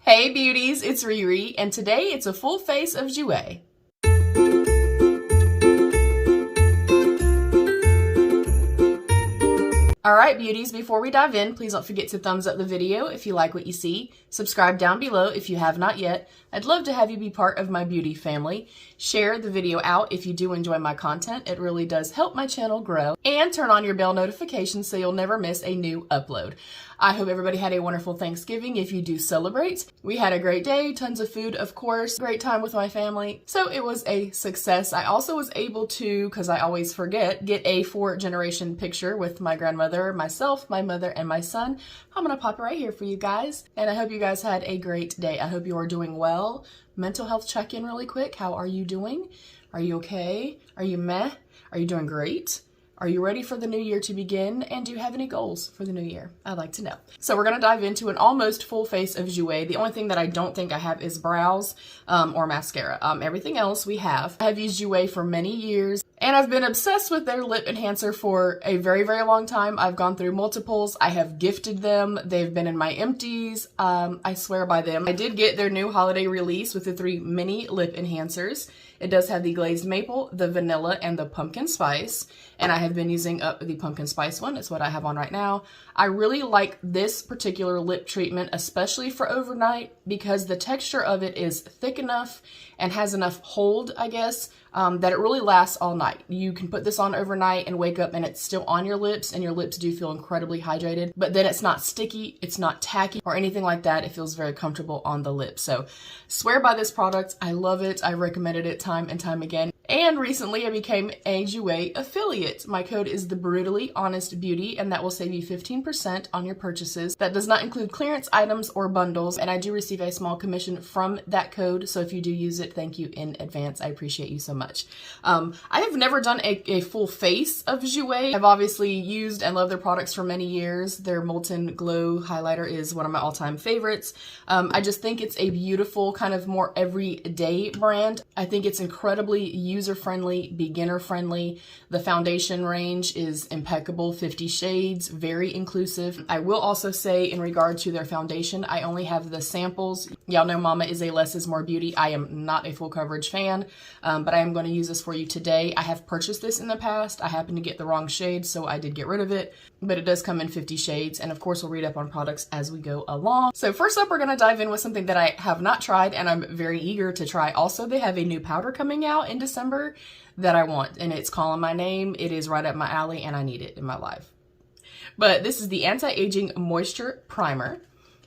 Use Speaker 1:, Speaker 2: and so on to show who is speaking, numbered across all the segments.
Speaker 1: Hey beauties, it's Riri, and today it's a full face of Jouer. Alright beauties, before we dive in, please don't forget to thumbs up the video if you like what you see. Subscribe down below if you have not yet. I'd love to have you be part of my beauty family. Share the video out if you do enjoy my content. It really does help my channel grow. And turn on your bell notifications so you'll never miss a new upload. I hope everybody had a wonderful Thanksgiving if you do celebrate. We had a great day, tons of food, of course, great time with my family. So it was a success. I also was able to, because I always forget, get a 4-generation picture with my grandmother, myself, my mother, and my son. I'm gonna pop it right here for you guys. And I hope you guys had a great day. I hope you are doing well. Mental health check-in really quick. How are you doing? Are you okay? Are you meh? Are you doing great? Are you ready for the new year to begin? And do you have any goals for the new year? I'd like to know. So we're going to dive into an almost full face of Jouer. The only thing that I don't think I have is brows or mascara. Everything else we have. I have used Jouer for many years and I've been obsessed with their lip enhancer for a very, very long time. I've gone through multiples. I have gifted them. They've been in my empties. I swear by them. I did get their new holiday release with the 3 mini lip enhancers. It does have the glazed maple, the vanilla, and the pumpkin spice. And I have been using up the pumpkin spice one. It's what I have on right now. I really like this particular lip treatment, especially for overnight, because the texture of it is thick enough and has enough hold, I guess, that it really lasts all night. You can put this on overnight and wake up and it's still on your lips, and your lips do feel incredibly hydrated, but then it's not sticky, it's not tacky or anything like that. It feels very comfortable on the lips. So swear by this product. I love it. I recommended it time and time again. And recently I became a Jouer affiliate. My code is the Brutally Honest Beauty, and that will save you 15% on your purchases. That does not include clearance items or bundles, and I do receive a small commission from that code. So if you do use it, thank you in advance. I appreciate you so much. I have never done a full face of Jouer. I've obviously used and loved their products for many years. Their Molten Glow highlighter is one of my all-time favorites. I just think it's a beautiful, kind of more everyday brand. I think it's incredibly user-friendly, beginner-friendly. The foundation range is impeccable, 50 shades, very inclusive. I will also say in regard to their foundation, I only have the samples. Y'all know mama is a less is more beauty. I am not a full coverage fan, but I am going to use this for you today. I have purchased this in the past. I happened to get the wrong shade, so I did get rid of it, but it does come in 50 shades. And of course, we'll read up on products as we go along. So first up, we're going to dive in with something that I have not tried and I'm very eager to try. Also, they have a new powder coming out in December that I want, and it's calling my name. It is right up my alley and I need it in my life. But this is the Anti-Aging Moisture Primer.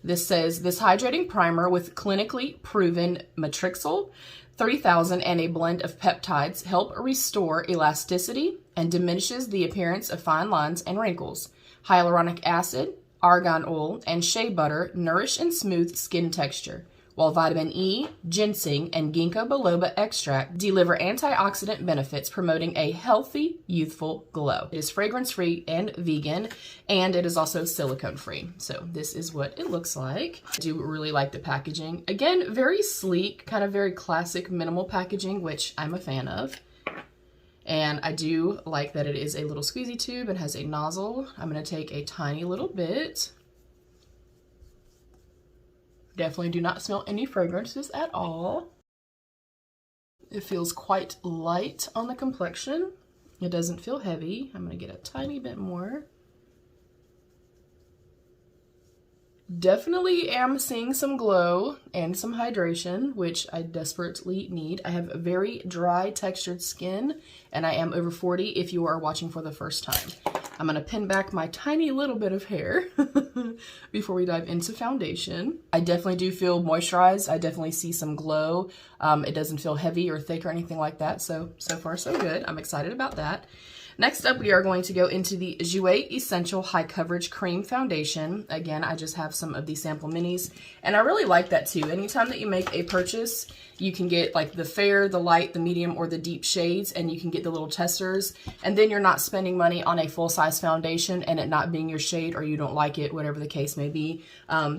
Speaker 1: This says, this hydrating primer with clinically proven matrixyl 3000 and a blend of peptides help restore elasticity and diminishes the appearance of fine lines and wrinkles. Hyaluronic acid, argan oil, and shea butter nourish and smooth skin texture, while vitamin E, ginseng, and ginkgo biloba extract deliver antioxidant benefits, promoting a healthy, youthful glow. It is fragrance-free and vegan, and it is also silicone-free. So this is what it looks like. I do really like the packaging. Again, very sleek, kind of very classic minimal packaging, which I'm a fan of. And I do like that it is a little squeezy tube and has a nozzle. I'm going to take a tiny little bit. Definitely do not smell any fragrances at all. It feels quite light on the complexion. It doesn't feel heavy. I'm going to get a tiny bit more. Definitely am seeing some glow and some hydration, which I desperately need. I have very dry textured skin, and I am over 40 if you are watching for the first time. I'm going to pin back my tiny little bit of hair before we dive into foundation. I definitely do feel moisturized. I definitely see some glow. It doesn't feel heavy or thick or anything like that. So far so good. I'm excited about that. Next up, we are going to go into the Jouer Essential High Coverage Cream Foundation. Again, I just have some of the sample minis, and I really like that too. Anytime that you make a purchase, you can get like the fair, the light, the medium, or the deep shades, and you can get the little testers, and then you're not spending money on a full-size foundation and it not being your shade, or you don't like it, whatever the case may be.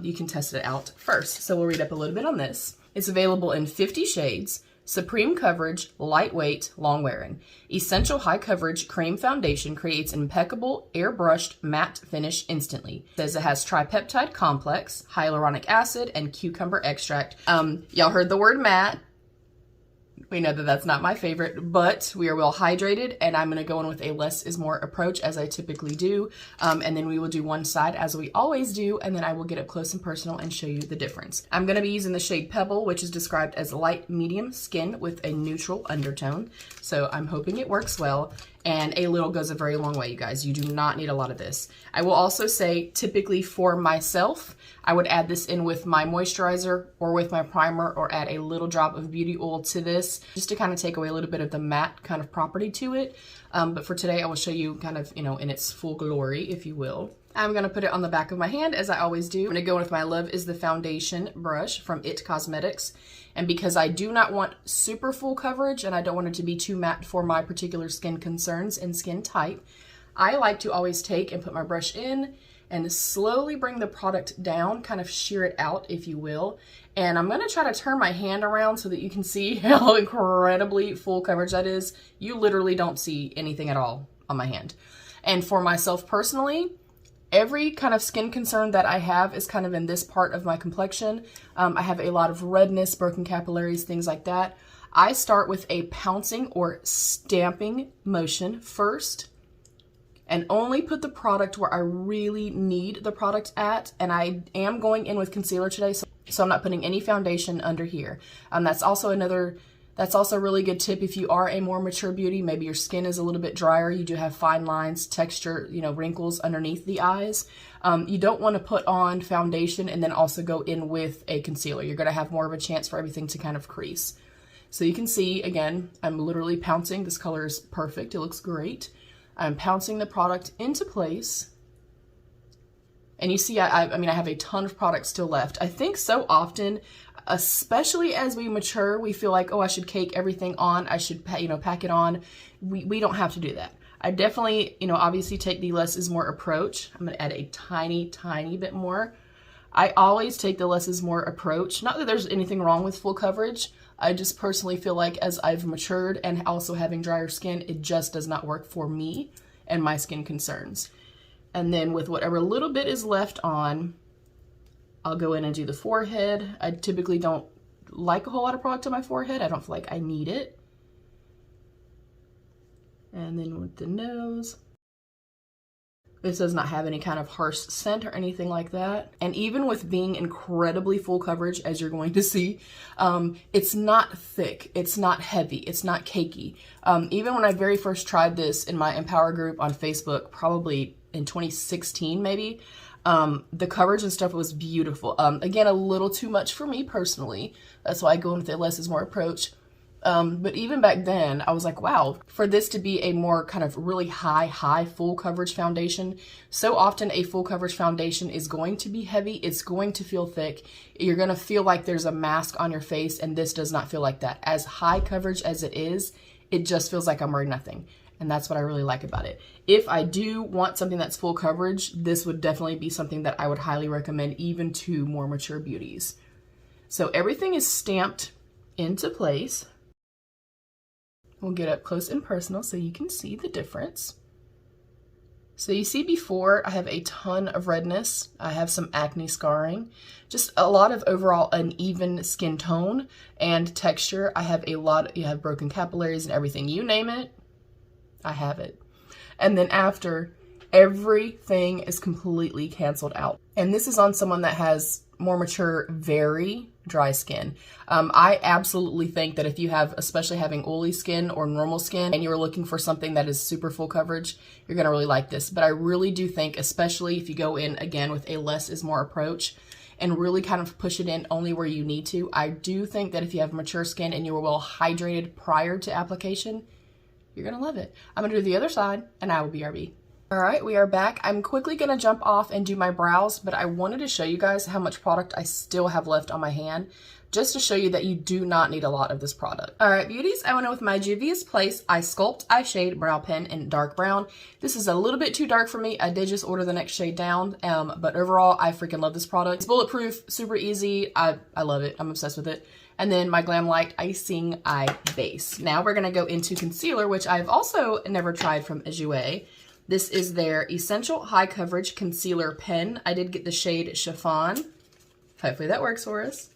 Speaker 1: You can test it out first. So we'll read up a little bit on this. It's available in 50 shades, Supreme coverage, lightweight, long wearing. Essential high coverage cream foundation creates impeccable airbrushed matte finish instantly. It says it has tripeptide complex, hyaluronic acid, and cucumber extract. Y'all heard the word matte. We know that that's not my favorite, but we are well hydrated, and I'm going to go in with a less is more approach as I typically do. And then we will do one side as we always do, and then I will get up close and personal and show you the difference. I'm going to be using the shade Pebble, which is described as light medium skin with a neutral undertone. So I'm hoping it works well. And a little goes a very long way, you guys. You do not need a lot of this. I will also say, typically for myself, I would add this in with my moisturizer or with my primer, or add a little drop of beauty oil to this just to kind of take away a little bit of the matte kind of property to it. But for today, I will show you kind of, you know, in its full glory, if you will. I'm going to put it on the back of my hand as I always do. I'm going to go with my Love is the Foundation brush from IT Cosmetics. And because I do not want super full coverage and I don't want it to be too matte for my particular skin concerns and skin type, I like to always take and put my brush in and slowly bring the product down, kind of shear it out, if you will. And I'm going to try to turn my hand around so that you can see how incredibly full coverage that is. You literally don't see anything at all on my hand. And for myself personally, every kind of skin concern that I have is kind of in this part of my complexion. I have a lot of redness, broken capillaries, things like that. I start with a pouncing or stamping motion first, and only put the product where I really need the product at. And I am going in with concealer today, so I'm not putting any foundation under here. That's also a really good tip if you are a more mature beauty. Maybe your skin is a little bit drier. You do have fine lines, texture, you know, wrinkles underneath the eyes. You don't want to put on foundation and then also go in with a concealer. You're going to have more of a chance for everything to kind of crease. So you can see, again, I'm literally pouncing. This color is perfect. It looks great. I'm pouncing the product into place. And you see, I mean, I have a ton of product still left. I think so often, especially as we mature, we feel like, oh, I should cake everything on. I should, you know, pack it on. We don't have to do that. I definitely, you know, obviously take the less is more approach. I'm going to add a tiny, tiny bit more. I always take the less is more approach. Not that there's anything wrong with full coverage. I just personally feel like as I've matured and also having drier skin, it just does not work for me and my skin concerns. And then with whatever little bit is left on, I'll go in and do the forehead. I typically don't like a whole lot of product on my forehead. I don't feel like I need it. And then with the nose. This does not have any kind of harsh scent or anything like that. And even with being incredibly full coverage, as you're going to see, it's not thick, it's not heavy, it's not cakey. Even when I very first tried this in my Empower group on Facebook, probably in 2016 maybe, the coverage and stuff was beautiful. Again, a little too much for me personally. That's why I go in with a less is more approach. But even back then, I was like, wow, for this to be a more kind of really high full coverage foundation, so often a full coverage foundation is going to be heavy. It's going to feel thick. You're going to feel like there's a mask on your face, and this does not feel like that. As high coverage as it is, it just feels like I'm wearing nothing. And that's what I really like about it. If I do want something that's full coverage, this would definitely be something that I would highly recommend even to more mature beauties. So everything is stamped into place. We'll get up close and personal so you can see the difference. So you see before, I have a ton of redness. I have some acne scarring, just a lot of overall uneven skin tone and texture. I have a lot, you have broken capillaries and everything, you name it, I have it. And then after, everything is completely canceled out. And this is on someone that has more mature, very dry skin. I absolutely think that if you have, especially having oily skin or normal skin, and you're looking for something that is super full coverage, you're gonna really like this. But I really do think, especially if you go in again with a less is more approach and really kind of push it in only where you need to, I do think that if you have mature skin and you were well hydrated prior to application, you're gonna love it. I'm gonna do the other side and I will BRB. All right, we are back. I'm quickly gonna jump off and do my brows, but I wanted to show you guys how much product I still have left on my hand, just to show you that you do not need a lot of this product. All right, beauties, I went in with my Juvia's Place Eye Sculpt Eye Shade Brow Pen in dark brown. This is a little bit too dark for me. I did just order the next shade down, but overall, I freaking love this product. It's bulletproof, super easy. I love it. I'm obsessed with it. And then my Glamlite Eye-Cing Eye Base. Now we're gonna go into concealer, which I've also never tried from Jouer. This is their Essential High Coverage Concealer Pen. I did get the shade Chiffon. Hopefully that works for us.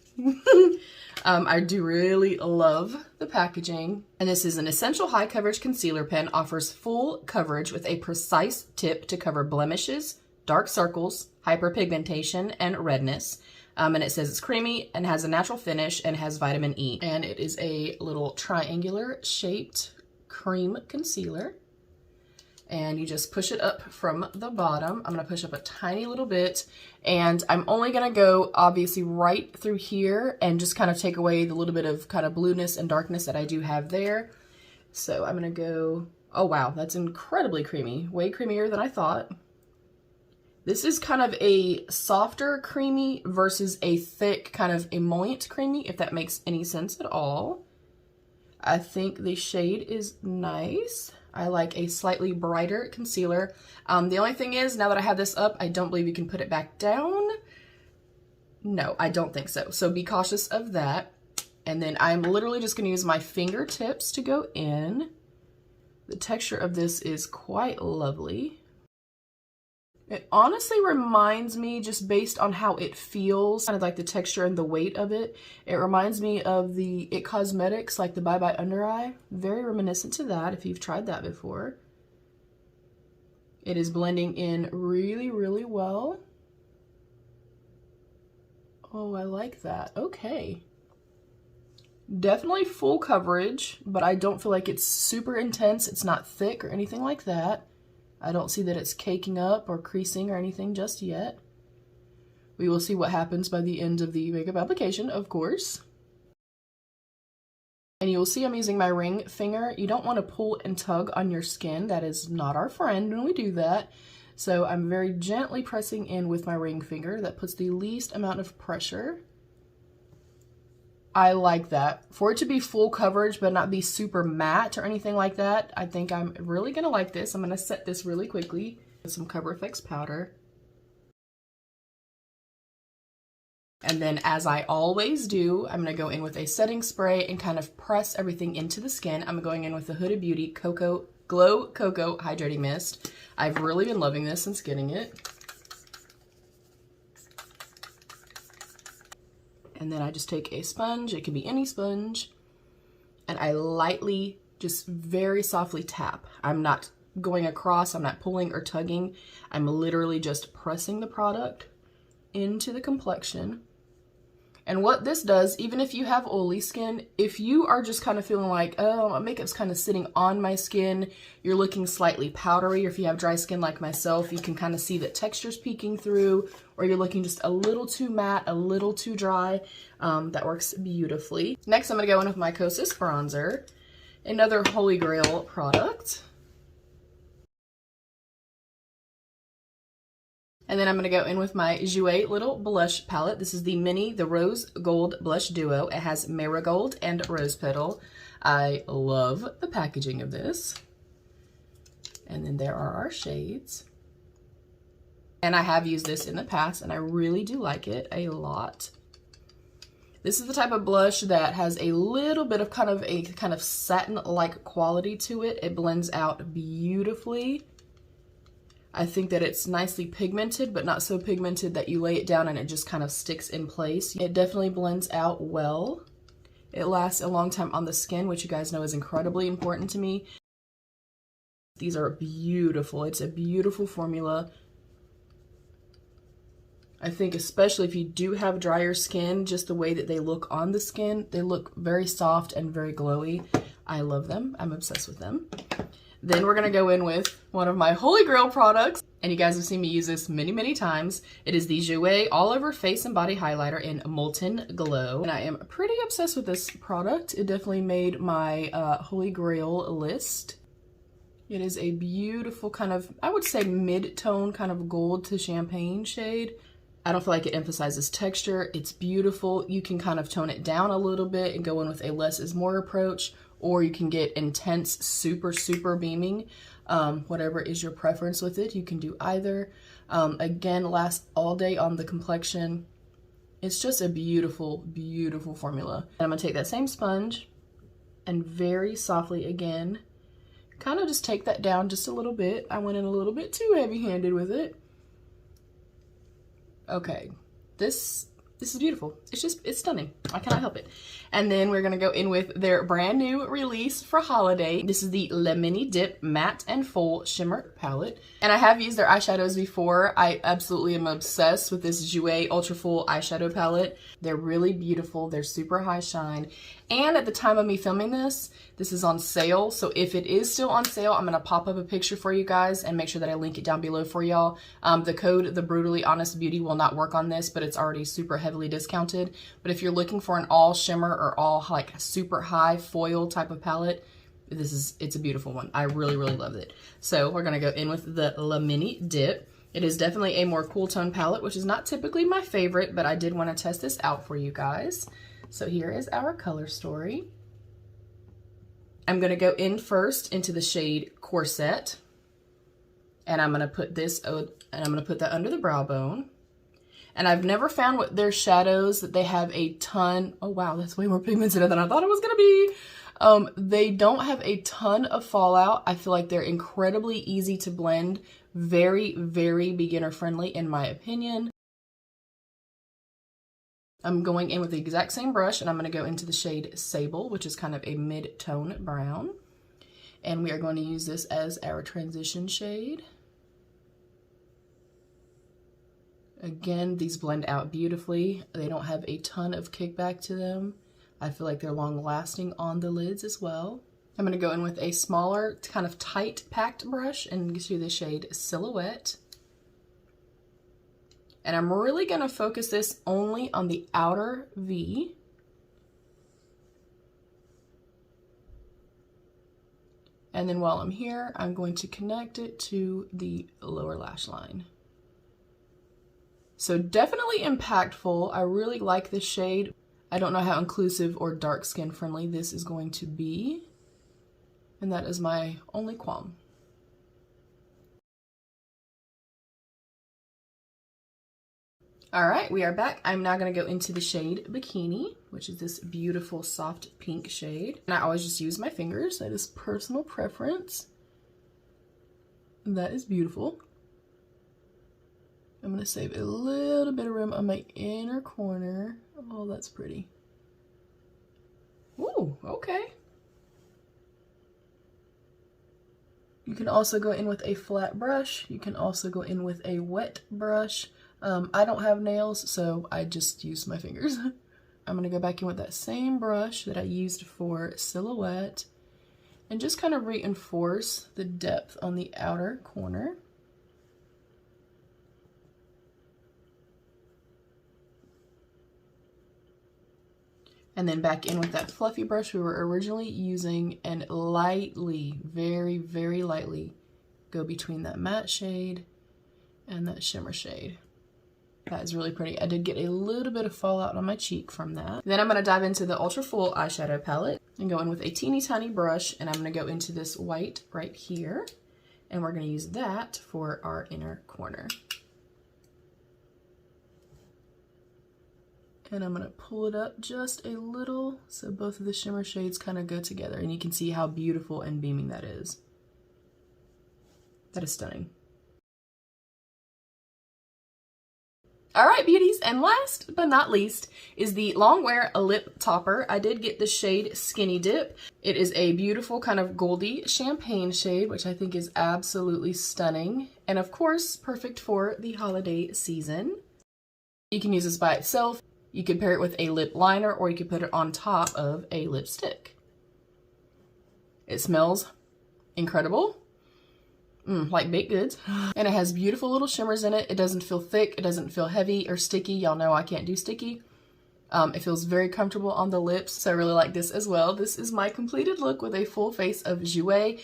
Speaker 1: I do really love the packaging. And this is an Essential High Coverage Concealer Pen. Offers full coverage with a precise tip to cover blemishes, dark circles, hyperpigmentation, and redness. And it says it's creamy and has a natural finish and has vitamin E. And it is a little triangular shaped cream concealer. And you just push it up from the bottom. I'm gonna push up a tiny little bit, and I'm only gonna go obviously right through here and just kind of take away the little bit of kind of blueness and darkness that I do have there. So I'm gonna go, oh wow, that's incredibly creamy, way creamier than I thought. This is kind of a softer creamy versus a thick kind of emollient creamy, if that makes any sense at all. I think the shade is nice. I like a slightly brighter concealer. The only thing is, now that I have this up, I don't believe you can put it back down. No, I don't think so. So be cautious of that. And then I'm literally just gonna use my fingertips to go in. The texture of this is quite lovely. It honestly reminds me, just based on how it feels, kind of like the texture and the weight of it, it reminds me of the It Cosmetics, like the Bye Bye Under Eye. Very reminiscent to that, if you've tried that before. It is blending in really, really well. Oh, I like that. Okay. Definitely full coverage, but I don't feel like it's super intense. It's not thick or anything like that. I don't see that it's caking up or creasing or anything just yet. We will see what happens by the end of the makeup application, of course. And you will see I'm using my ring finger. You don't want to pull and tug on your skin. That is not our friend when we do that. So I'm very gently pressing in with my ring finger. That puts the least amount of pressure. I like that. For it to be full coverage but not be super matte or anything like that, I think I'm really gonna like this. I'm gonna set this really quickly with some Cover FX powder. And then, as I always do, I'm gonna go in with a setting spray and kind of press everything into the skin. I'm going in with the Huda Beauty Glow Cocoa Hydrating Mist. I've really been loving this since getting it. And then I just take a sponge, it can be any sponge, and I lightly, just very softly tap. I'm not going across, I'm not pulling or tugging. I'm literally just pressing the product into the complexion. And what this does, even if you have oily skin, if you are just kind of feeling like, oh, my makeup's kind of sitting on my skin, you're looking slightly powdery, or if you have dry skin like myself, you can kind of see that texture's peeking through, or you're looking just a little too matte, a little too dry, that works beautifully. Next, I'm gonna go in with my Kosas bronzer, another Holy Grail product. And then I'm going to go in with my Jouer little blush palette. This is the Rose Gold Blush Duo. It has Marigold and Rose Petal. I love the packaging of this. And then there are our shades. And I have used this in the past, and I really do like it a lot. This is the type of blush that has a little bit of kind of satin-like quality to it. It blends out beautifully. I think that it's nicely pigmented, but not so pigmented that you lay it down and it just kind of sticks in place. It definitely blends out well. It lasts a long time on the skin, which you guys know is incredibly important to me. These are beautiful. It's a beautiful formula. I think especially if you do have drier skin, just the way that they look on the skin, they look very soft and very glowy. I love them. I'm obsessed with them. Then we're going to go in with one of my Holy Grail products, and you guys have seen me use this many, many times. It is the Jouer All Over Face and Body Highlighter in Molten Glow, and I am pretty obsessed with this product. It definitely made my Holy Grail list. It is a beautiful kind of, I would say mid-tone kind of gold to champagne shade. I don't feel like it emphasizes texture. It's beautiful. You can kind of tone it down a little bit and go in with a less is more approach, or you can get intense, super, super beaming. Whatever is your preference with it, you can do either. Again, lasts all day on the complexion. It's just a beautiful, beautiful formula. And I'm gonna take that same sponge and very softly again, kind of just take that down just a little bit. I went in a little bit too heavy-handed with it. Okay, this is beautiful. It's stunning. I cannot help it. And then we're gonna go in with their brand new release for holiday. This is the Le Mini Dip Matte and Full Shimmer Palette. And I have used their eyeshadows before. I absolutely am obsessed with this Jouer Ultra Full eyeshadow palette. They're really beautiful. They're super high shine. And at the time of me filming this is on sale. So if it is still on sale, I'm gonna pop up a picture for you guys and make sure that I link it down below for y'all. The code, The Brutally Honest Beauty, will not work on this, but it's already super heavily discounted. But if you're looking for an all shimmer or all like super high foil type of palette, it's a beautiful one. I really, really love it. So we're gonna go in with the Le Mini Dip. It is definitely a more cool tone palette, which is not typically my favorite, but I did want to test this out for you guys. So here is our color story. I'm gonna go in first into the shade Corset, and I'm gonna put this, and I'm gonna put that under the brow bone. And I've never found with their shadows that they have a ton, oh wow, that's way more pigmented than I thought it was gonna be. They don't have a ton of fallout. I feel like they're incredibly easy to blend. Very, very beginner friendly in my opinion. I'm going in with the exact same brush, and I'm going to go into the shade Sable, which is kind of a mid-tone brown. And we are going to use this as our transition shade. Again, these blend out beautifully. They don't have a ton of kickback to them. I feel like they're long-lasting on the lids as well. I'm going to go in with a smaller, kind of tight packed brush and get you the shade Silhouette. And I'm really going to focus this only on the outer V. And then while I'm here, I'm going to connect it to the lower lash line. So definitely impactful. I really like this shade. I don't know how inclusive or dark skin friendly this is going to be. And that is my only qualm. All right, we are back. I'm now gonna go into the shade Bikini, which is this beautiful soft pink shade. And I always just use my fingers. That is personal preference. And that is beautiful. I'm gonna save a little bit of room on my inner corner. Oh, that's pretty. Ooh, okay. You can also go in with a flat brush. You can also go in with a wet brush. I don't have nails, so I just use my fingers. I'm gonna go back in with that same brush that I used for Silhouette and just kind of reinforce the depth on the outer corner. And then back in with that fluffy brush we were originally using and lightly, very, very lightly go between that matte shade and that shimmer shade. That is really pretty. I did get a little bit of fallout on my cheek from that. Then I'm going to dive into the Ultra Full eyeshadow palette and go in with a teeny tiny brush, and I'm going to go into this white right here, and we're going to use that for our inner corner. And I'm going to pull it up just a little so both of the shimmer shades kind of go together, and you can see how beautiful and beaming that is. That is stunning. All right, beauties, and last but not least is the Longwear Lip Topper. I did get the shade Skinny Dip. It is a beautiful kind of goldy champagne shade, which I think is absolutely stunning. And of course, perfect for the holiday season. You can use this by itself. You could pair it with a lip liner, or you could put it on top of a lipstick. It smells incredible. Like baked goods. And it has beautiful little shimmers in it. It doesn't feel thick. It doesn't feel heavy or sticky. Y'all know I can't do sticky. It feels very comfortable on the lips, so I really like this as well. This is my completed look with a full face of Jouer.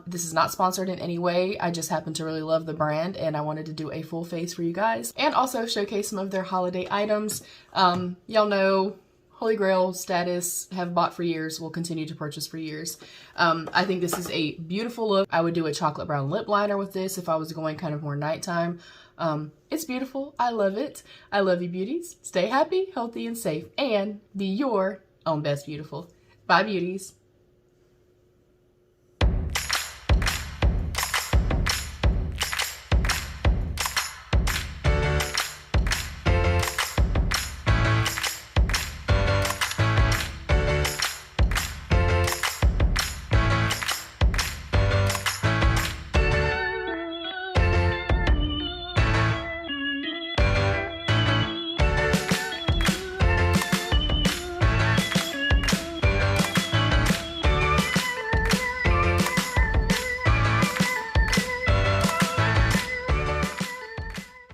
Speaker 1: This is not sponsored in any way. I just happen to really love the brand and I wanted to do a full face for you guys and also showcase some of their holiday items. Y'all know Holy Grail status, have bought for years, will continue to purchase for years. I think this is a beautiful look. I would do a chocolate brown lip liner with this if I was going kind of more nighttime. It's beautiful. I love it. I love you, beauties. Stay happy, healthy, and safe, and be your own best beautiful. Bye, beauties.